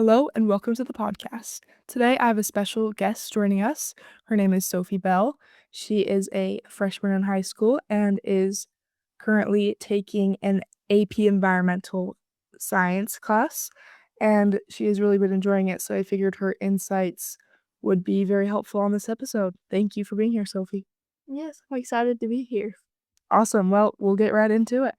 Hello and welcome to the podcast. Today I have a special guest joining us. Her name is Sophie Bell. She is a freshman in high school and is currently taking an AP Environmental Science class, and she has really been enjoying it, so I figured her insights would be very helpful on this episode. Thank you for being here, Sophie. Yes, I'm excited to be here. Awesome. Well, we'll get right into it.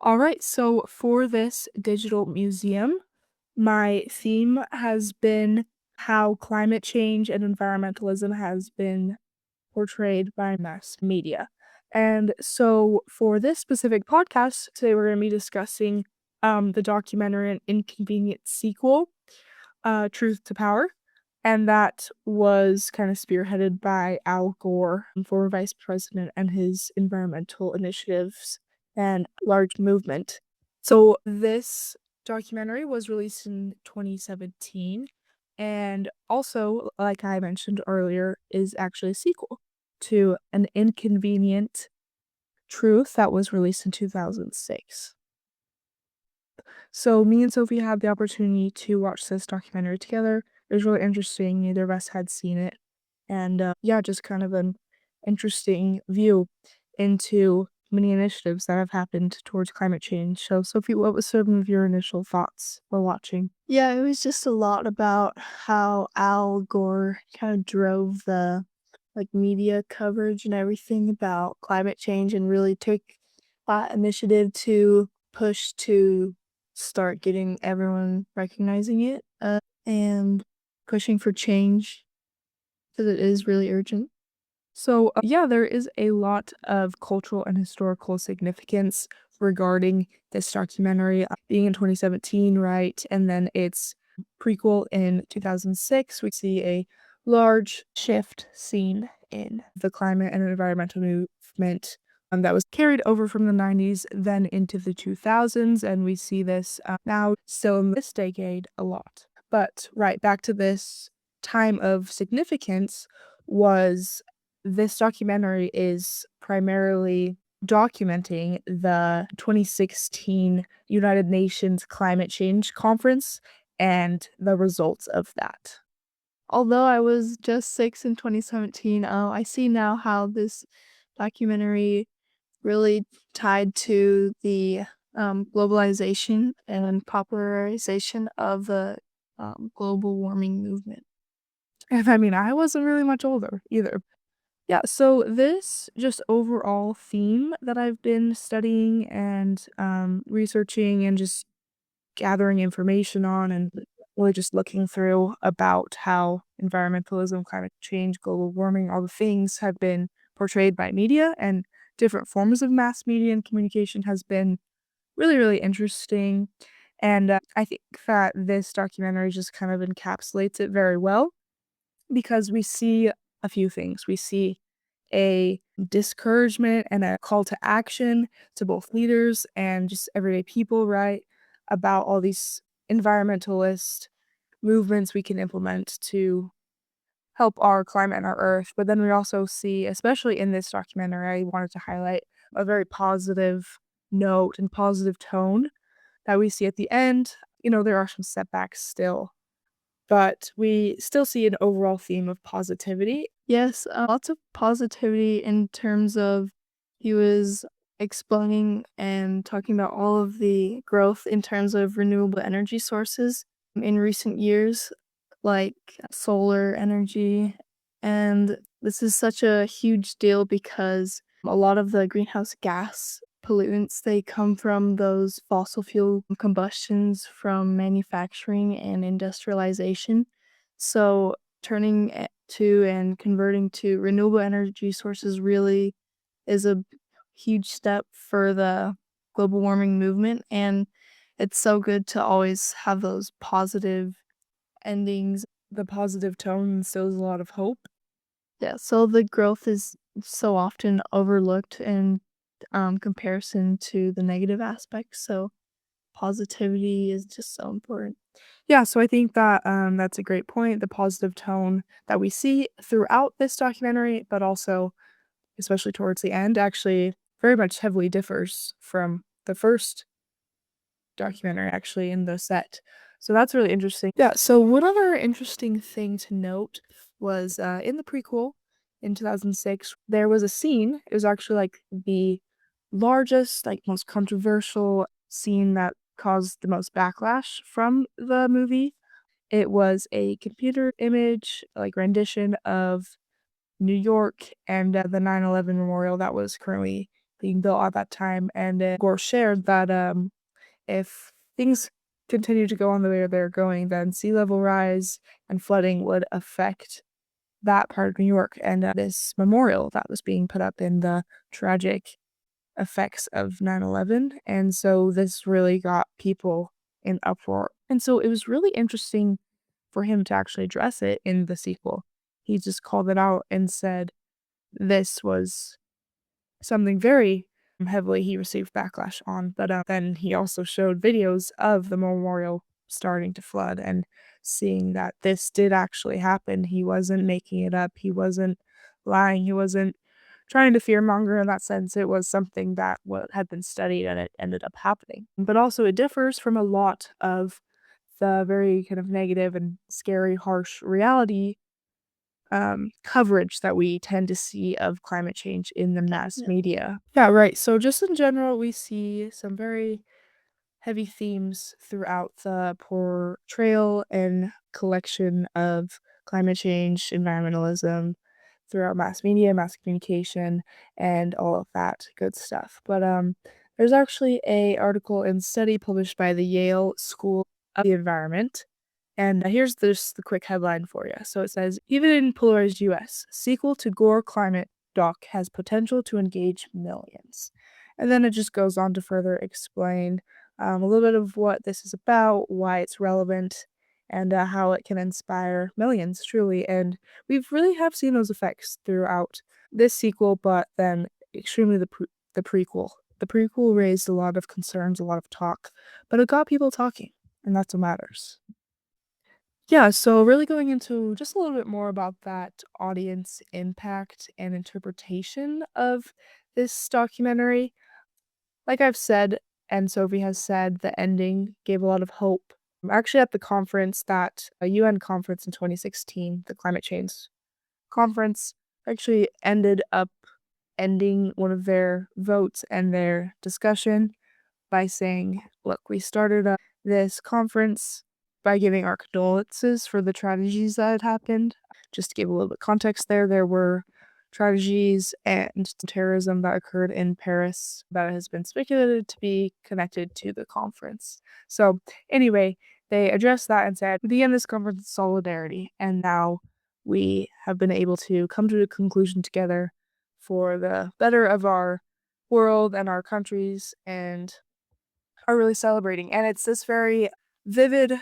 All right, so for this digital museum, my theme has been how climate change and environmentalism has been portrayed by mass media. And so for this specific podcast, today we're going to be discussing the documentary An Inconvenient Sequel, Truth to Power. And that was kind of spearheaded by Al Gore, former vice president, and his environmental initiatives and large movement. So this documentary was released in 2017, and also, like I mentioned earlier, is actually a sequel to An Inconvenient Truth that was released in 2006. So me and Sophie had the opportunity to watch this documentary together. It was really interesting. Neither of us had seen it. And yeah, just kind of an interesting view into many initiatives that have happened towards climate change. So, Sophie, what was some of your initial thoughts while watching? Yeah, it was just a lot about how Al Gore kind of drove the media coverage and everything about climate change and really took that initiative to push to start getting everyone recognizing it and pushing for change because it is really urgent. So, yeah, there is a lot of cultural and historical significance regarding this documentary being in 2017, right? And then its prequel in 2006. We see a large shift seen in the climate and environmental movement that was carried over from the 90s, then into the 2000s. And we see this now still in this decade a lot. But, right, back to this time of significance was this documentary is primarily documenting the 2016 United Nations Climate Change Conference and the results of that. Although I was just 6 in 2017, I see now how this documentary really tied to the globalization and popularization of the global warming movement. And I mean, I wasn't really much older either. Yeah, so this just overall theme that I've been studying and researching and just gathering information on and really just looking through about how environmentalism, climate change, global warming, all the things have been portrayed by media and different forms of mass media and communication has been really, really interesting. And I think that this documentary just kind of encapsulates it very well because we see a few things. We see a discouragement and a call to action to both leaders and just everyday people, right? About all these environmentalist movements we can implement to help our climate and our earth. But then we also see, especially in this documentary, I wanted to highlight a very positive note and positive tone that we see at the end. There are some setbacks still, but we still see an overall theme of positivity. Yes, lots of positivity in terms of he was explaining and talking about all of the growth in terms of renewable energy sources in recent years, like solar energy. And this is such a huge deal because a lot of the greenhouse gas pollutants they come from those fossil fuel combustions from manufacturing and industrialization. So turning to and converting to renewable energy sources really is a huge step for the global warming movement, and it's so good to always have those positive endings. The positive tone instills a lot of hope. Yeah, so the growth is so often overlooked in comparison to the negative aspects. So positivity is just so important. Yeah, so I think that, that's a great point, the positive tone that we see throughout this documentary, but also, especially towards the end, actually very much heavily differs from the first documentary actually in the set. So that's really interesting. Yeah, so one other interesting thing to note was, in the prequel in 2006, there was a scene, it was actually, like, the largest, like, most controversial scene that caused the most backlash from the movie. It was a computer image, like, rendition of New York and, the 9/11 memorial that was currently being built at that time, and, Gore shared that, if things continue to go on the way they're going, then sea level rise and flooding would affect that part of New York, and, this memorial that was being put up in the tragic effects of 9/11, and so this really got people in uproar, and so it was really interesting for him to actually address it in the sequel. He just called it out and said this was something very heavily he received backlash on, but, then he also showed videos of the memorial starting to flood and seeing that this did actually happen. He wasn't making it up, he wasn't lying, he wasn't trying to fearmonger in that sense. It was something that had been studied and it ended up happening. But also it differs from a lot of the very kind of negative and scary, harsh reality coverage that we tend to see of climate change in the mass Yeah. media. Yeah, right. So just in general, we see some very heavy themes throughout the portrayal and collection of climate change, environmentalism, throughout mass media, mass communication, and all of that good stuff. But there's actually a article and study published by the Yale School of the Environment. And here's this the quick headline for you. So it says, even in polarized US, sequel to Gore climate doc has potential to engage millions. And then it just goes on to further explain a little bit of what this is about, why it's relevant, and how it can inspire millions, truly. And we've really have seen those effects throughout this sequel, but then extremely the prequel. The prequel raised a lot of concerns, a lot of talk, but it got people talking, and that's what matters. Yeah, so really going into just a little bit more about that audience impact and interpretation of this documentary. Like I've said, and Sophie has said, the ending gave a lot of hope. Actually, at the conference that a UN conference in 2016, the climate change conference, actually ended up ending one of their votes and their discussion by saying, "Look, we started this conference by giving our condolences for the tragedies that had happened." Just to give a little bit of context there were tragedies and terrorism that occurred in Paris that has been speculated to be connected to the conference. So, anyway, they addressed that and said, "We began this conference in solidarity, and now we have been able to come to a conclusion together for the better of our world and our countries and are really celebrating, and it's this very vivid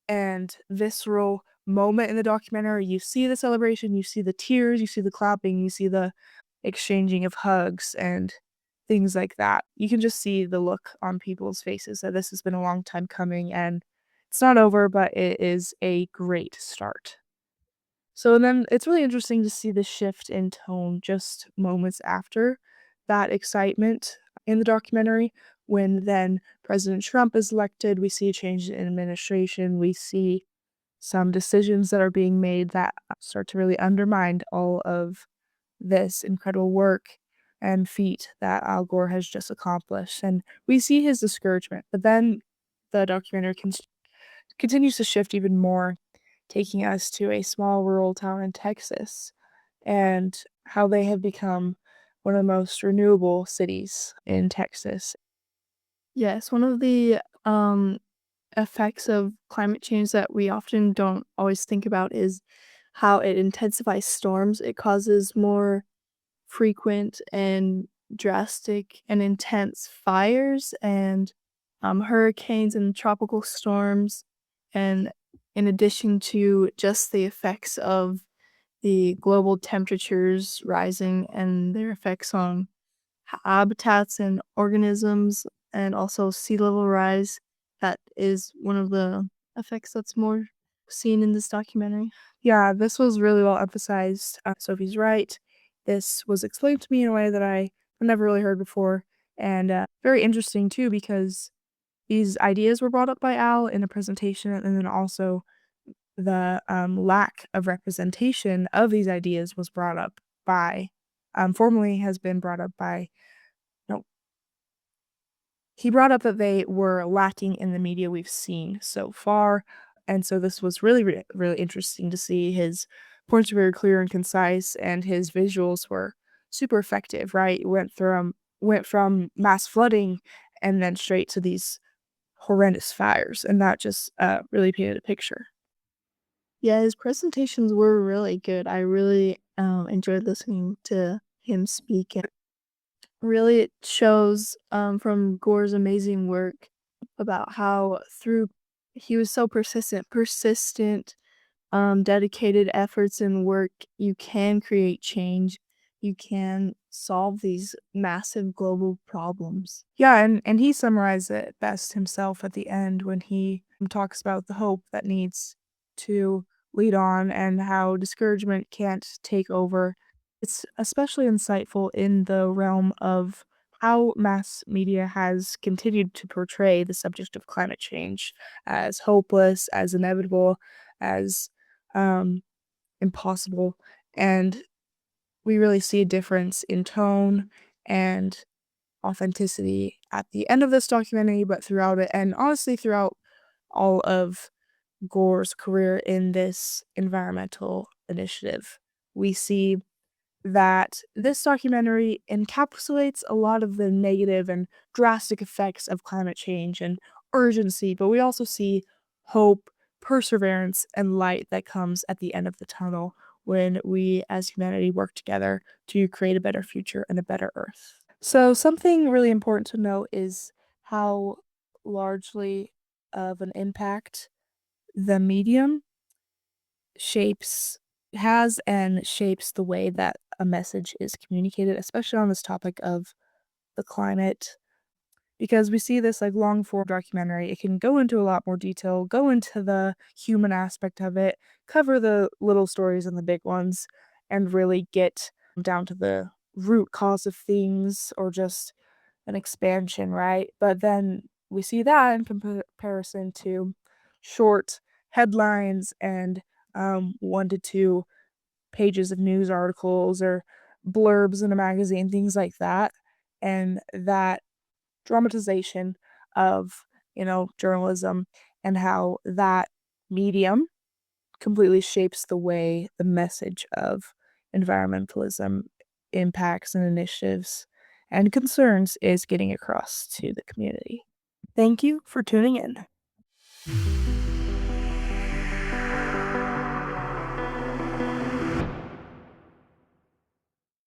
and visceral moment in the documentary. You see the celebration, you see the tears, you see the clapping, you see the exchanging of hugs and things like that. You can just see the look on people's faces that this has been a long time coming and it's not over, but it is a great start. So then it's really interesting to see the shift in tone just moments after that excitement in the documentary. When then President Trump is elected, we see a change in administration. We see some decisions that are being made that start to really undermine all of this incredible work and feat that Al Gore has just accomplished. And we see his discouragement, but then the documentary continues to shift even more, taking us to a small rural town in Texas and how they have become one of the most renewable cities in Texas. Yes, one of the effects of climate change that we often don't always think about is how it intensifies storms. It causes more frequent and drastic and intense fires and hurricanes and tropical storms. And in addition to just the effects of the global temperatures rising and their effects on habitats and organisms, and also sea level rise, that is one of the effects that's more seen in this documentary. Yeah, this was really well emphasized. Sophie's right. This was explained to me in a way that I never really heard before, and very interesting too because these ideas were brought up by Al in a presentation, and then also the lack of representation of these ideas was brought up by, formerly has been brought up by, no, he brought up that they were lacking in the media we've seen so far, and so this was really interesting to see. His points were very clear and concise, and his visuals were super effective, right? Went from mass flooding and then straight to these horrendous fires, and that just, really painted a picture. Yeah, his presentations were really good. I really, enjoyed listening to him speak, and really it shows, from Gore's amazing work about how through he was so persistent, dedicated efforts and work, you can create change. You can solve these massive global problems. Yeah, and he summarized it best himself at the end when he talks about the hope that needs to lead on and how discouragement can't take over. It's especially insightful in the realm of how mass media has continued to portray the subject of climate change as hopeless, as inevitable, as um, impossible. And we really see a difference in tone and authenticity at the end of this documentary, but throughout it, and honestly throughout all of Gore's career in this environmental initiative. We see that this documentary encapsulates a lot of the negative and drastic effects of climate change and urgency, but we also see hope, perseverance, and light that comes at the end of the tunnel when we as humanity work together to create a better future and a better earth. So, something really important to note is how largely of an impact the medium shapes has and shapes the way that a message is communicated, especially on this topic of the climate. Because we see this like long form documentary, it can go into a lot more detail, go into the human aspect of it, cover the little stories and the big ones, and really get down to the root cause of things or just an expansion, right? But then we see that in comparison to short headlines and 1 to 2 pages of news articles or blurbs in a magazine, things like that. And that dramatization of, journalism and how that medium completely shapes the way the message of environmentalism impacts and initiatives and concerns is getting across to the community. Thank you for tuning in.